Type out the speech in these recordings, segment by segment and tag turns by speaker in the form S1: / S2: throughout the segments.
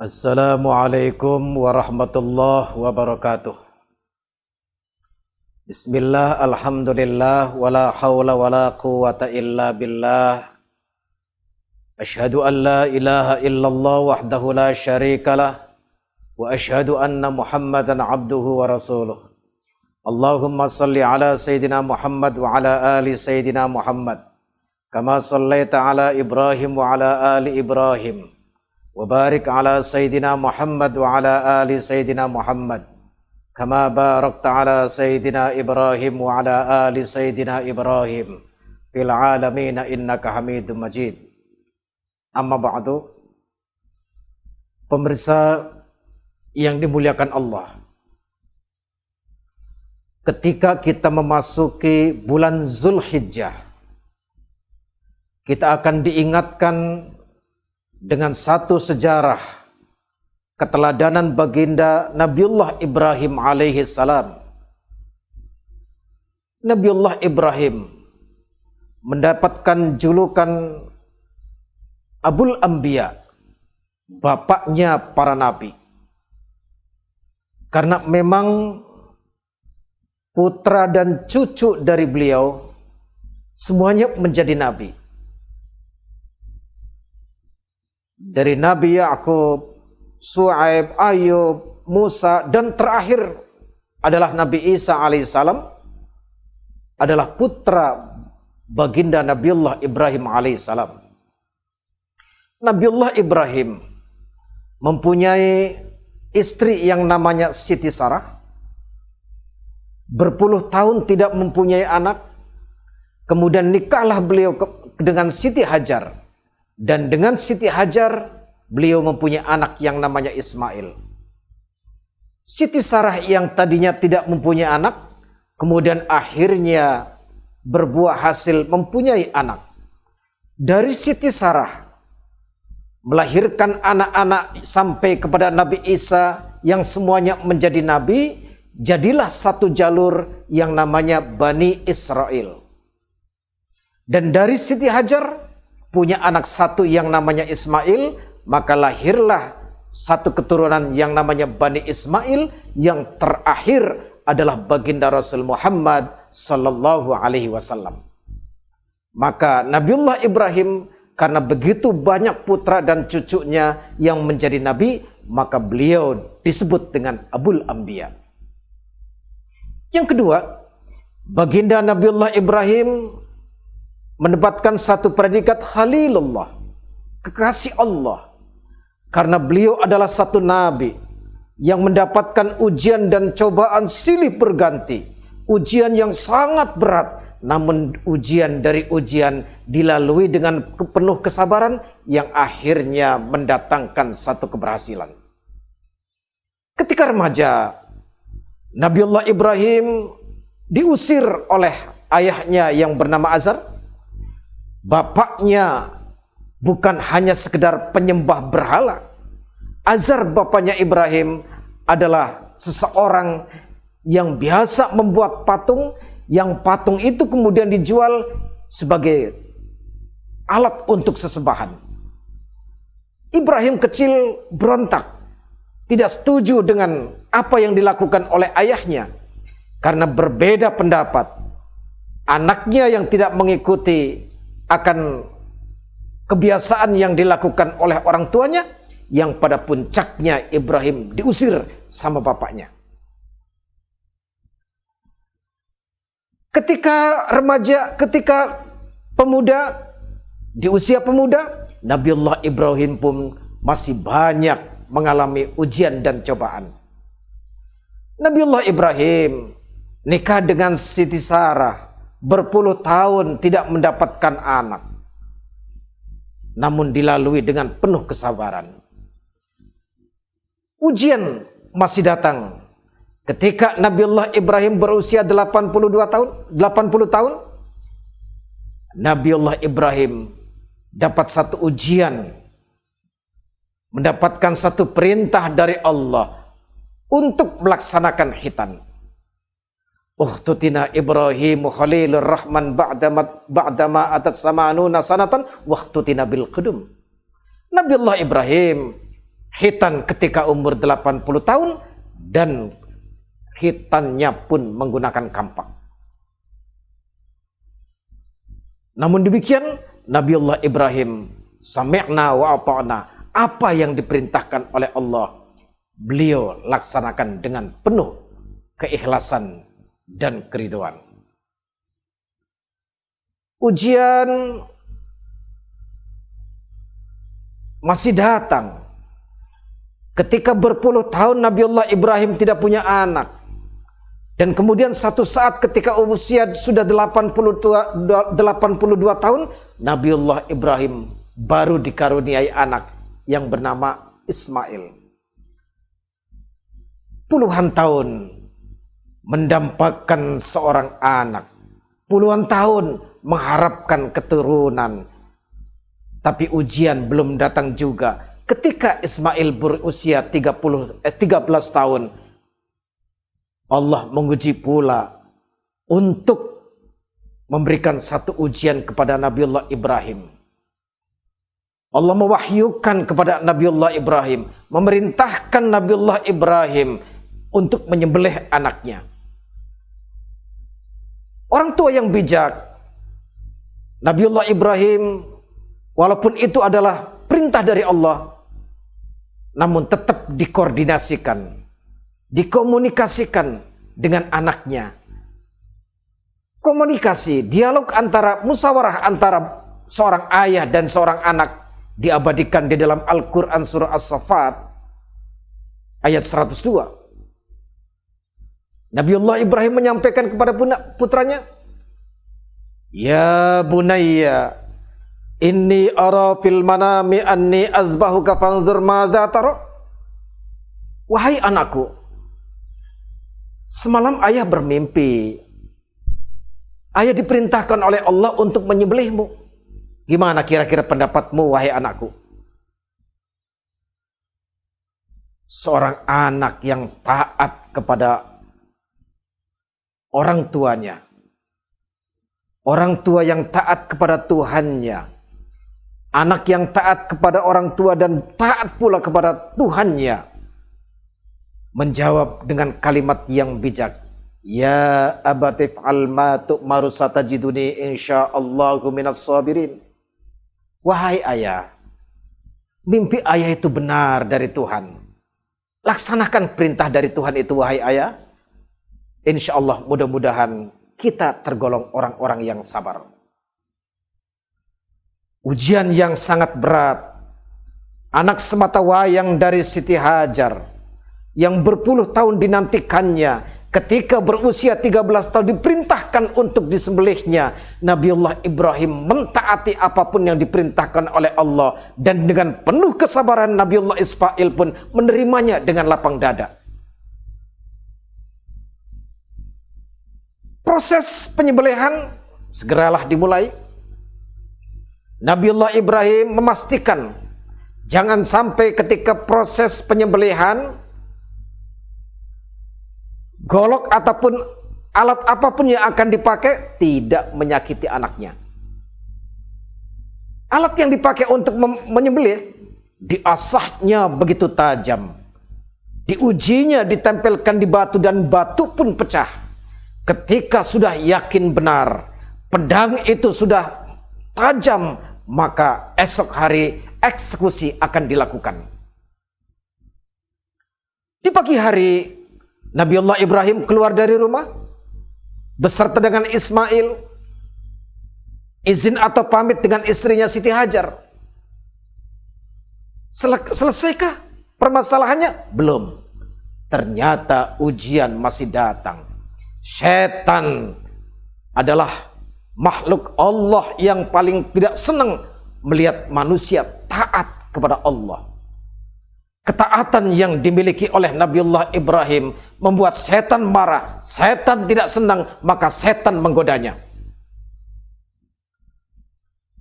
S1: Assalamualaikum warahmatullahi wabarakatuh. Bismillah, alhamdulillah, wala hawla wala quwata illa billah. Ashhadu an la ilaha illallah wahdahu la syarikalah. Wa ashhadu anna Muhammadan abduhu wa rasuluh. Allahumma salli ala Sayyidina Muhammad wa ala ali Sayyidina Muhammad. Kama sallaita ala Ibrahim wa ala ali Ibrahim. Wa barik ala Sayyidina Muhammad wa ala ali Sayyidina Muhammad. Kama barakta ala Sayyidina Ibrahim wa ala ali Sayyidina Ibrahim. Fil alamin innaka hamidum majid. Amma ba'du. Pemirsa yang dimuliakan Allah. Ketika kita memasuki bulan Zulhijjah, kita akan diingatkan dengan satu sejarah keteladanan baginda Nabiullah Ibrahim alaihi salam. Nabiullah Ibrahim mendapatkan julukan Abul Anbiya, bapaknya para nabi. Karena memang putra dan cucu dari beliau semuanya menjadi nabi. Dari Nabi Ya'qub, Shu'aib, Ayub, Musa, dan terakhir adalah Nabi Isa alaihissalam, adalah putra baginda Nabiullah Ibrahim alaihissalam. Nabiullah Ibrahim mempunyai istri yang namanya Siti Sarah. Berpuluh tahun tidak mempunyai anak. Kemudian nikahlah beliau dengan Siti Hajar. Dan dengan Siti Hajar, beliau mempunyai anak yang namanya Ismail. Siti Sarah yang tadinya tidak mempunyai anak, kemudian akhirnya berbuah hasil mempunyai anak. Dari Siti Sarah, melahirkan anak-anak sampai kepada Nabi Isa yang semuanya menjadi nabi, jadilah satu jalur yang namanya Bani Israel. Dan dari Siti Hajar, punya anak satu yang namanya Ismail, maka lahirlah satu keturunan yang namanya Bani Ismail, yang terakhir adalah baginda Rasul Muhammad sallallahu alaihi wasallam. Maka Nabiullah Ibrahim karena begitu banyak putra dan cucunya yang menjadi nabi, maka beliau disebut dengan Abul Anbiya. Yang kedua, baginda Nabiullah Ibrahim mendapatkan satu predikat Khalilullah, kekasih Allah. Karena beliau adalah satu nabi yang mendapatkan ujian dan cobaan silih berganti. Ujian yang sangat berat, namun ujian dari ujian dilalui dengan penuh kesabaran yang akhirnya mendatangkan satu keberhasilan. Ketika remaja, Nabiullah Ibrahim diusir oleh ayahnya yang bernama Azar. Bapaknya bukan hanya sekedar penyembah berhala. Azar, bapaknya Ibrahim, adalah seseorang yang biasa membuat patung, yang patung itu kemudian dijual sebagai alat untuk sesembahan. Ibrahim kecil berontak, tidak setuju dengan apa yang dilakukan oleh ayahnya. Karena berbeda pendapat, anaknya yang tidak mengikuti akan kebiasaan yang dilakukan oleh orang tuanya, yang pada puncaknya Ibrahim diusir sama bapaknya. Ketika remaja, ketika pemuda, di usia pemuda, Nabiullah Ibrahim pun masih banyak mengalami ujian dan cobaan. Nabiullah Ibrahim nikah dengan Siti Sarah, berpuluh tahun tidak mendapatkan anak, namun dilalui dengan penuh kesabaran. Ujian masih datang ketika Nabiullah Ibrahim berusia 80 tahun. Nabiullah Ibrahim dapat satu ujian, mendapatkan satu perintah dari Allah untuk melaksanakan khitan. Ukhtutina Ibrahim Khalilur Rahman ba'dama atat samanuna sanatan waqtutina bil qudum. Nabiullah Ibrahim khitan ketika umur 80 tahun dan khitannya pun menggunakan kampak. Namun demikian Nabiullah Ibrahim sami'na wa ata'na, apa yang diperintahkan oleh Allah beliau laksanakan dengan penuh keikhlasan dan keridhaan. Ujian masih datang. Ketika berpuluh tahun Nabiullah Ibrahim tidak punya anak. Dan kemudian satu saat ketika usia sudah 82 tahun, Nabiullah Ibrahim baru dikaruniai anak yang bernama Ismail. Puluhan tahun mendambakan seorang anak. Puluhan tahun mengharapkan keturunan. Tapi ujian belum datang juga. Ketika Ismail berusia 13 tahun, Allah menguji pula untuk memberikan satu ujian kepada Nabiullah Ibrahim. Allah mewahyukan kepada Nabiullah Ibrahim, memerintahkan Nabiullah Ibrahim untuk menyembelih anaknya. Orang tua yang bijak, Nabiullah Ibrahim, walaupun itu adalah perintah dari Allah, namun tetap dikoordinasikan, dikomunikasikan dengan anaknya. Komunikasi, dialog antara, musyawarah antara seorang ayah dan seorang anak diabadikan di dalam Al-Quran surah As-Saffat ayat 102. Nabiullah Ibrahim menyampaikan kepada putranya, "Ya bunayya, inni ara fil manami anni azbahuka fanzur madza tara." Wahai anakku, semalam ayah bermimpi. Ayah diperintahkan oleh Allah untuk menyembelihmu. Gimana kira-kira pendapatmu, wahai anakku? Seorang anak yang taat kepada orang tuanya. Orang tua yang taat kepada Tuhannya. Anak yang taat kepada orang tua dan taat pula kepada Tuhannya. Menjawab dengan kalimat yang bijak. Ya abatif alma tu'maru satajiduni insya'allahu minas sabirin. Wahai ayah, mimpi ayah itu benar dari Tuhan. Laksanakan perintah dari Tuhan itu, wahai ayah. Insya Allah mudah-mudahan kita tergolong orang-orang yang sabar. Ujian yang sangat berat. Anak semata wayang dari Siti Hajar yang berpuluh tahun dinantikannya, ketika berusia 13 tahun diperintahkan untuk disembelihnya, Nabiullah Ibrahim mentaati apapun yang diperintahkan oleh Allah, dan dengan penuh kesabaran Nabiullah Ismail pun menerimanya dengan lapang dada. Proses penyembelihan segeralah dimulai. Nabiullah Ibrahim memastikan jangan sampai ketika proses penyembelihan golok ataupun alat apapun yang akan dipakai tidak menyakiti anaknya. Alat yang dipakai untuk menyembelih diasahnya begitu tajam. Diujinya ditempelkan di batu dan batu pun pecah. Ketika sudah yakin benar pedang itu sudah tajam, maka esok hari eksekusi akan dilakukan. Di pagi hari Nabiullah Ibrahim keluar dari rumah beserta dengan Ismail, izin atau pamit dengan istrinya Siti Hajar. Selesaikah permasalahannya? Belum. Ternyata ujian masih datang. Setan adalah makhluk Allah yang paling tidak senang melihat manusia taat kepada Allah. Ketaatan yang dimiliki oleh Nabiullah Ibrahim membuat setan marah. Setan tidak senang, maka setan menggodanya.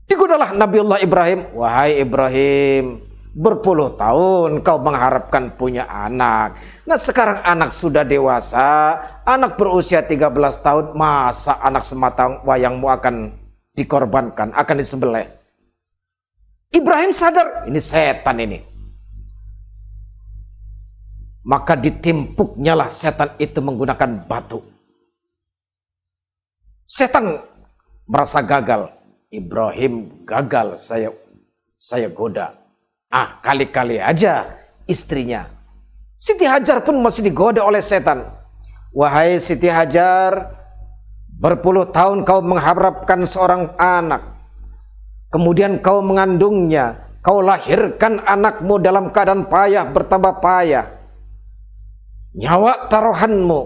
S1: Digodalah Nabiullah Ibrahim. Wahai Ibrahim, berpuluh tahun kau mengharapkan punya anak. Nah sekarang anak sudah dewasa, anak berusia 13 tahun, masa anak semata wayangmu akan dikorbankan, akan disembelih? Ibrahim sadar, ini setan ini. maka ditimpuknyalah setan itu menggunakan batu. Setan merasa gagal. Ibrahim gagal, saya goda. Kali-kali aja istrinya. Siti Hajar pun masih digoda oleh setan. Wahai Siti Hajar, berpuluh tahun kau mengharapkan seorang anak. Kemudian kau mengandungnya. Kau lahirkan anakmu dalam keadaan payah bertambah payah. Nyawa taruhanmu,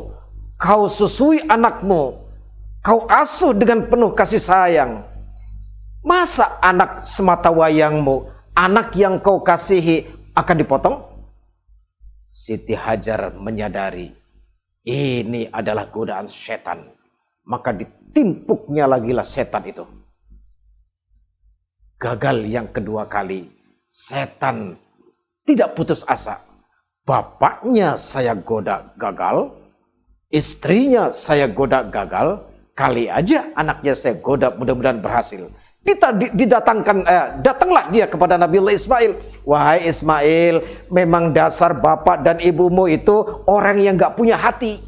S1: kau susui anakmu. Kau asuh dengan penuh kasih sayang. Masa anak semata wayangmu, anak yang kau kasihi akan dipotong? Siti Hajar menyadari ini adalah godaan setan. Maka ditimpuknya lagilah setan itu. Gagal yang kedua kali. Setan tidak putus asa. Bapaknya saya goda gagal. Istrinya saya goda gagal. Kali aja anaknya saya goda, mudah-mudahan berhasil. Datanglah dia kepada Nabiullah Ismail. Wahai Ismail, memang dasar bapak dan ibumu itu orang yang gak punya hati.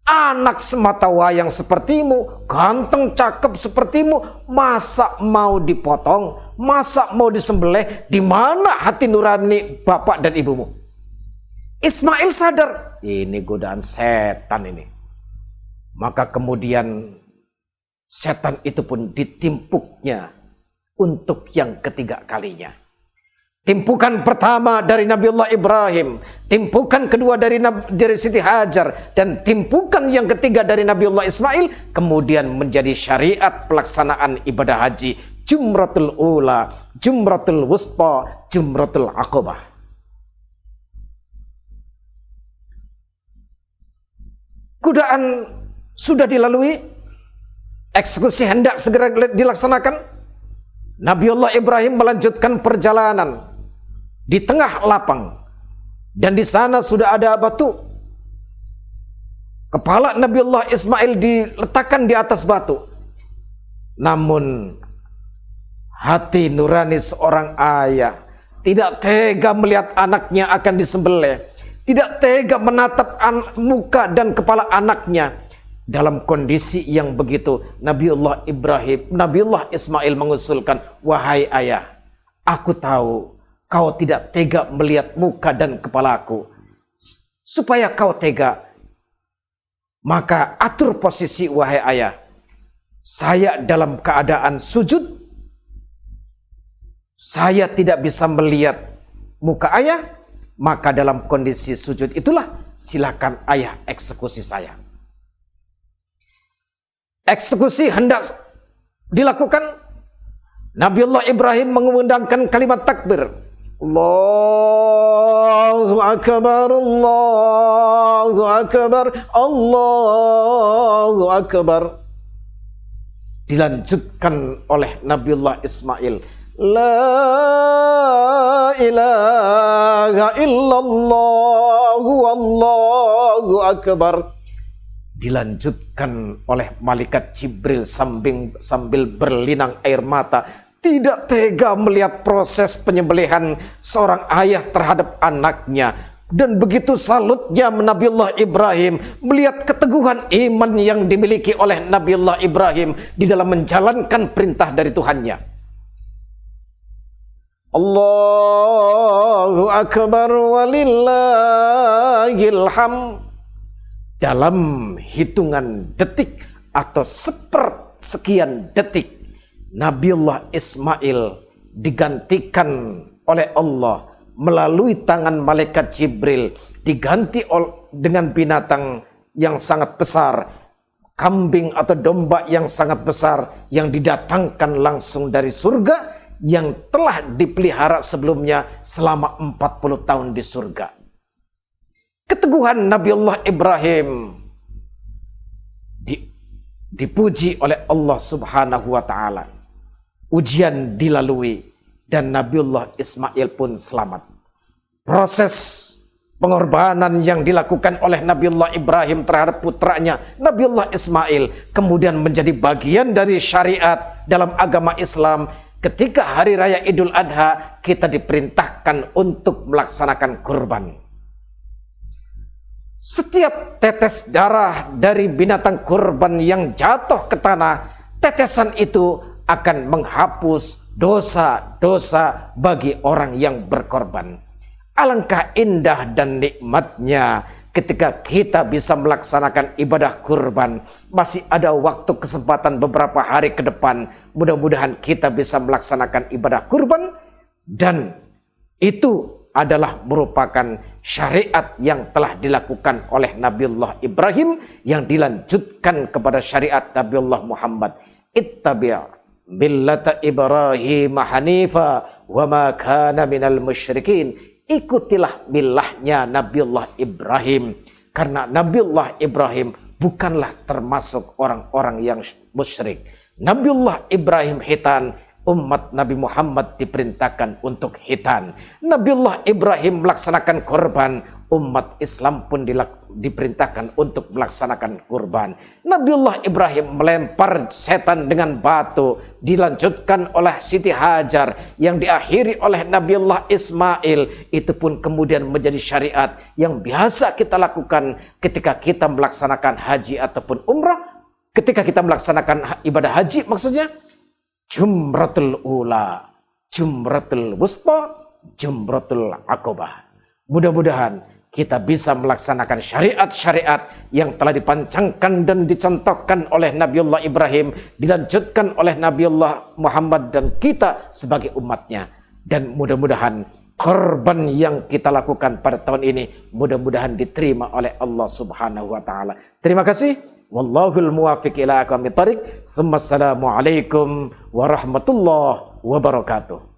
S1: Anak semata wayang sepertimu, ganteng cakep sepertimu, masa mau dipotong, masa mau disembelih? Di mana hati nurani bapak dan ibumu? Ismail sadar, ini godaan setan ini. Maka kemudian setan itu pun ditimpuknya untuk yang ketiga kalinya. Timpukan pertama dari Nabiullah Ibrahim, timpukan kedua dari Siti Hajar, dan timpukan yang ketiga dari Nabiullah Ismail, kemudian menjadi syariat pelaksanaan ibadah haji, Jumratul Ula, Jumratul Wusta, Jumratul Aqabah. Godaan sudah dilalui, eksekusi hendak segera dilaksanakan. Nabiullah Ibrahim melanjutkan perjalanan di tengah lapang, dan di sana sudah ada batu. Kepala Nabiullah Ismail diletakkan di atas batu. Namun hati nurani seorang ayah tidak tega melihat anaknya akan disembelih, tidak tega menatap muka dan kepala anaknya. Dalam kondisi yang begitu, Nabiullah Ismail mengusulkan, wahai ayah, aku tahu kau tidak tega melihat muka dan kepalaku. Supaya kau tega, maka atur posisi wahai ayah. Saya dalam keadaan sujud, saya tidak bisa melihat muka ayah, maka dalam kondisi sujud itulah silakan ayah eksekusi saya. Eksekusi hendak dilakukan. Nabiullah Ibrahim mengumandangkan kalimat takbir. Allahu Akbar, Allahu Akbar, Allahu Akbar. Dilanjutkan oleh Nabiullah Ismail. La ilaha illallah, Allahu Akbar. Dilanjutkan oleh malaikat Jibril sambil berlinang air mata, tidak tega melihat proses penyembelihan seorang ayah terhadap anaknya. Dan begitu salutnya Nabiullah Ibrahim melihat keteguhan iman yang dimiliki oleh Nabiullah Ibrahim di dalam menjalankan perintah dari Tuhannya. Allahu Akbar walillahil hamd. Dalam hitungan detik atau sepersekian detik, Nabiullah Ismail digantikan oleh Allah melalui tangan malaikat Jibril, diganti dengan binatang yang sangat besar, kambing atau domba yang sangat besar yang didatangkan langsung dari surga yang telah dipelihara sebelumnya selama 40 tahun di surga. Keteguhan Nabiullah Ibrahim dipuji oleh Allah Subhanahu wa Ta'ala. Ujian dilalui dan Nabiullah Ismail pun selamat. Proses pengorbanan yang dilakukan oleh Nabiullah Ibrahim terhadap putranya Nabiullah Ismail kemudian menjadi bagian dari syariat dalam agama Islam. Ketika hari raya Idul Adha kita diperintahkan untuk melaksanakan kurban. Setiap tetes darah dari binatang kurban yang jatuh ke tanah, tetesan itu akan menghapus dosa-dosa bagi orang yang berkorban. Alangkah indah dan nikmatnya ketika kita bisa melaksanakan ibadah kurban. Masih ada waktu kesempatan beberapa hari ke depan. Mudah-mudahan kita bisa melaksanakan ibadah kurban. Dan itu adalah merupakan syariat yang telah dilakukan oleh Nabiullah Ibrahim yang dilanjutkan kepada syariat Nabiullah Muhammad. Ittabi' millata Ibrahim hanifa wa ma kana minal musyrikin. Ikutilah milahnya Nabiullah Ibrahim, karena Nabiullah Ibrahim bukanlah termasuk orang-orang yang musyrik. Nabiullah Ibrahim hitan, umat Nabi Muhammad diperintahkan untuk hitan. Nabiullah Ibrahim melaksanakan korban, umat Islam pun diperintahkan untuk melaksanakan kurban. Nabiullah Ibrahim melempar setan dengan batu, dilanjutkan oleh Siti Hajar yang diakhiri oleh Nabiullah Ismail. Itu pun kemudian menjadi syariat yang biasa kita lakukan ketika kita melaksanakan haji ataupun umrah. Ketika kita melaksanakan ibadah haji maksudnya, Jumratul ula, Jumratul wusta, Jumratul aqobah. Mudah-mudahan kita bisa melaksanakan syariat-syariat yang telah dipancangkan dan dicontohkan oleh Nabiullah Ibrahim, dilanjutkan oleh Nabiullah Muhammad dan kita sebagai umatnya. Dan mudah-mudahan korban yang kita lakukan pada tahun ini mudah-mudahan diterima oleh Allah Subhanahu wa taala. Terima kasih. Wallahul muwafiq ila aqwamit thariq. Assalamualaikum warahmatullahi wabarakatuh.